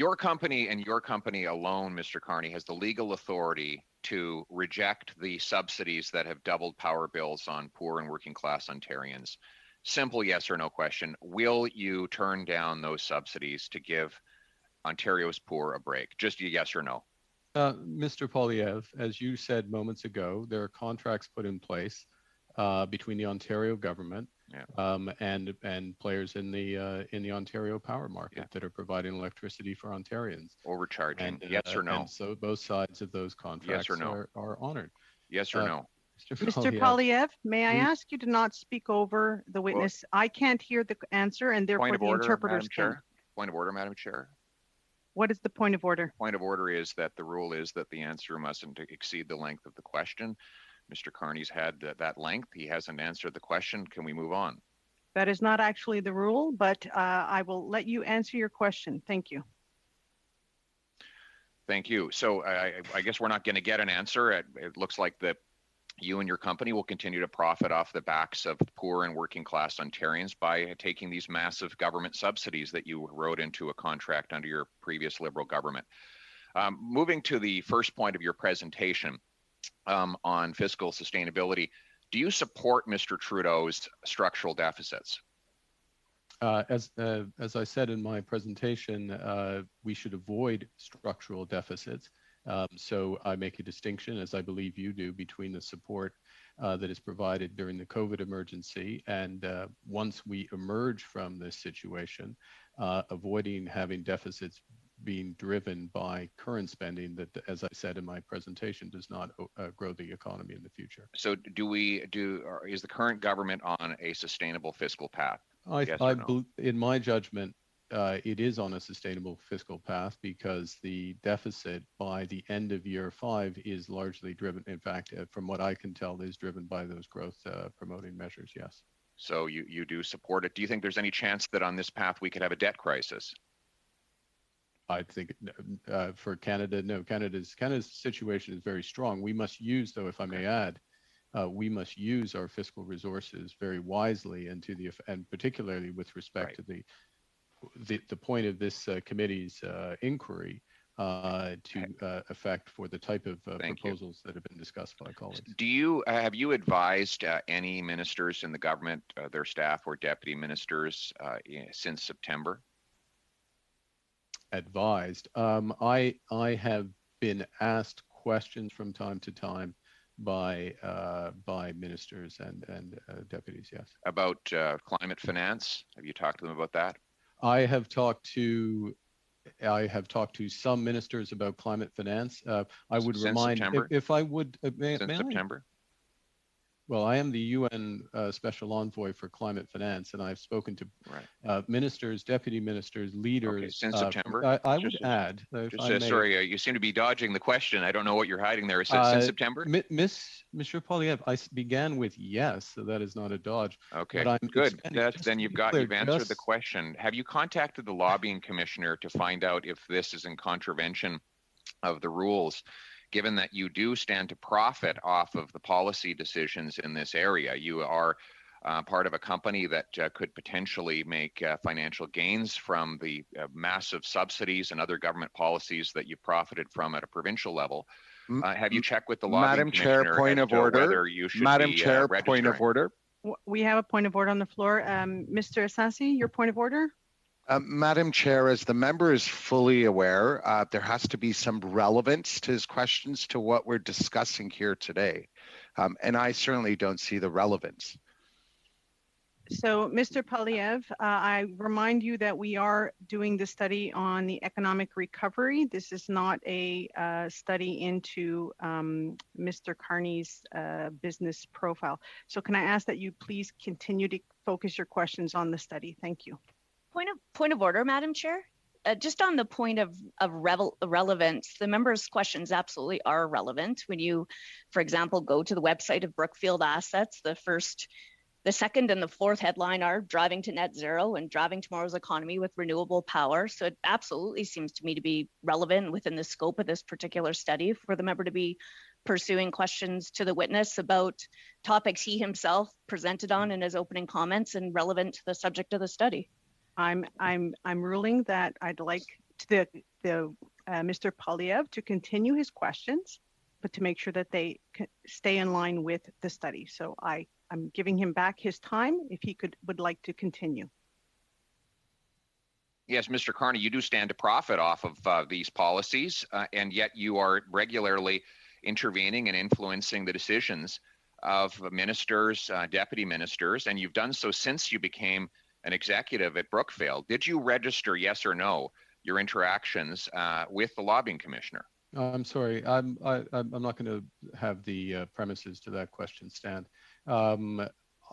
Your company and your company alone, Mr. Carney, has the legal authority to reject the subsidies that have doubled power bills on poor and working class Ontarians. Simple yes or no question. Will you turn down those subsidies to give Ontario's poor a break? Just a yes or no. Mr. Poilievre, as you said moments ago, there are contracts put in place between the Ontario government and players in the Ontario power market that are providing electricity for Ontarians. Overcharging, yes or no? And so both sides of those contracts are honored. Yes or no? Mr. Poilievre, may I ask you to not speak over the witness? I can't hear the answer, and therefore the interpreters can. Point of order, Madam Chair. What is the point of order? Point of order is that the rule is that the answer mustn't exceed the length of the question. Mr. Carney's had that length. He hasn't answered the question. Can we move on? That is not actually the rule, but I will let you answer your question. Thank you. Thank you. So I guess we're not going to get an answer. It looks like that you and your company will continue to profit off the backs of poor and working class Ontarians by taking these massive government subsidies that you wrote into a contract under your previous Liberal government. Moving to the first point of your presentation on fiscal sustainability, do you support Mr. Trudeau's structural deficits? As I said in my presentation, we should avoid structural deficits. So I make a distinction, as I believe you do, between the support that is provided during the COVID emergency and once we emerge from this situation, avoiding having deficits being driven by current spending that, as I said in my presentation, does not grow the economy in the future. So is the current government on a sustainable fiscal path? In my judgment, it is on a sustainable fiscal path because the deficit by the end of year 5 is largely driven, in fact, from what I can tell, is driven by those growth promoting measures, yes. So you do support it. Do you think there's any chance that on this path we could have a debt crisis? I think for Canada, no. Canada's situation is very strong. We must use, though, if I may add, we must use our fiscal resources very wisely and particularly with respect to the point of this committee's inquiry to effect for the type of proposals that have been discussed by colleagues. Have you advised any ministers in the government, their staff or deputy ministers since September? Advised. I have been asked questions from time to time by ministers and deputies, yes. About climate finance? Have you talked to them about that? I have talked to some ministers about climate finance. I would remind September? if I would since September. Well, I am the UN Special Envoy for Climate Finance, and I've spoken to ministers, deputy ministers, leaders. Okay, since September? I would add. Sorry, you seem to be dodging the question. I don't know what you're hiding there. Since September? Monsieur Poilievre, I began with yes, so that is not a dodge. Okay, good. Then you've answered the question. Have you contacted the lobbying commissioner to find out if this is in contravention of the rules? Given that you do stand to profit off of the policy decisions in this area, you are part of a company that could potentially make financial gains from the massive subsidies and other government policies that you've profited from at a provincial level. Have you checked with the lobbying commissioner? Madam Chair, point of order. Whether you should Madam be Chair, registering? Point of order. We have a point of order on the floor. Mr. Asasi, your point of order? Madam Chair, as the member is fully aware, there has to be some relevance to his questions to what we're discussing here today. And I certainly don't see the relevance. So, Mr. Poilievre, I remind you that we are doing the study on the economic recovery. This is not a study into Mr. Carney's business profile. So can I ask that you please continue to focus your questions on the study? Thank you. Point of order, Madam Chair. Just on the point of relevance, the member's questions absolutely are relevant. When you, for example, go to the website of Brookfield Assets, the second and the fourth headline are driving to net zero and driving tomorrow's economy with renewable power. So it absolutely seems to me to be relevant within the scope of this particular study for the member to be pursuing questions to the witness about topics he himself presented on in his opening comments and relevant to the subject of the study. I'm ruling that I'd like to Mr. Poilievre to continue his questions, but to make sure that they stay in line with the study. So I'm giving him back his time if he would like to continue. Yes, Mr. Carney, you do stand to profit off of these policies, and yet you are regularly intervening and influencing the decisions of ministers, deputy ministers, and you've done so since you became an executive at Brookfield. Did you register, yes or no, your interactions with the lobbying commissioner? I'm sorry, I'm not going to have the premises to that question stand.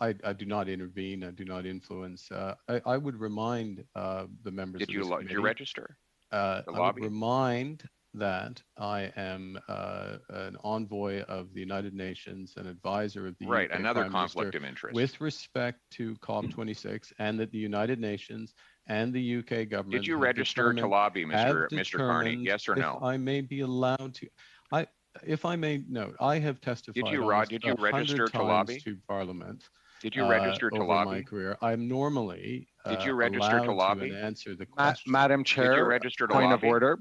I do not intervene. I do not influence. I would remind the members of this committee. Did you register? I would remind that I am an envoy of the United Nations, an advisor of the right, UK another Prime conflict Minister of interest with respect to COP26, and that the United Nations and the UK government. Did you register to lobby, Mr. Carney? Yes or no? If I may be allowed to, if I may note, I have testified. Did you register to lobby? To Parliament. Did you register to over lobby? my career, I'm normally did you register to lobby? Answer the question. Madam Chair, did you register to point lobby? of order.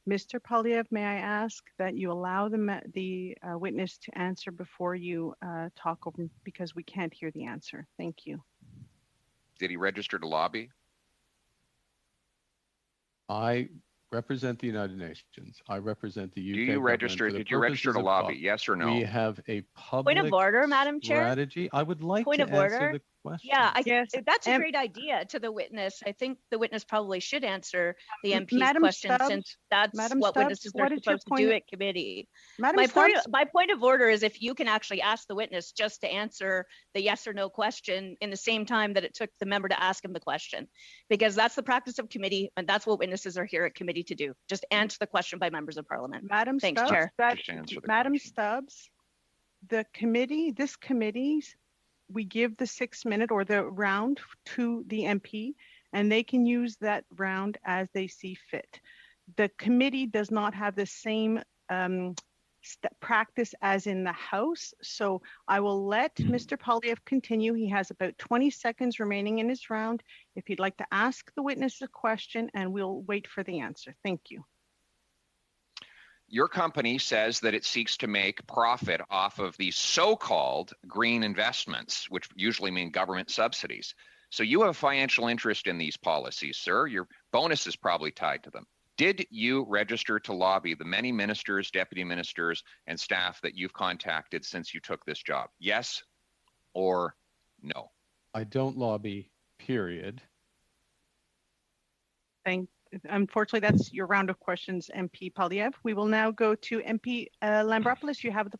Mr. Poilievre, may I ask that you allow the witness to answer before you talk over, because we can't hear the answer. Thank you. Did he register to lobby? I represent the United Nations. I represent the UK. Do you register? Did you register to lobby? Yes or no? We have a public point of order, Madam Chair. Strategy. I would like point to of order. Answer the question. Yeah, yes, that's a great idea to the witness. I think the witness probably should answer the MP's Madam question, Stubbs, since that's Madam what Stubbs, witnesses are supposed to do at committee. My point of order is if you can actually ask the witness just to answer the yes or no question in the same time that it took the member to ask him the question, because that's the practice of committee, and that's what witnesses are here at committee to do. Just answer the question by members of Parliament. Madam Thanks, Stubbs, Chair. Madam Stubbs, this committee, we give the 6-minute or the round to the MP, and they can use that round as they see fit. The committee does not have the same practice as in the House, so I will let Mr. Poilievre continue. He has about 20 seconds remaining in his round if he'd like to ask the witness a question, and we'll wait for the answer. Thank you. Your company says that it seeks to make profit off of these so-called green investments, which usually mean government subsidies. So you have a financial interest in these policies, sir. Your bonus is probably tied to them. Did you register to lobby the many ministers, deputy ministers, and staff that you've contacted since you took this job? Yes or no? I don't lobby, period. Unfortunately, that's your round of questions, MP Poilievre. We will now go to MP Lambropoulos. You have the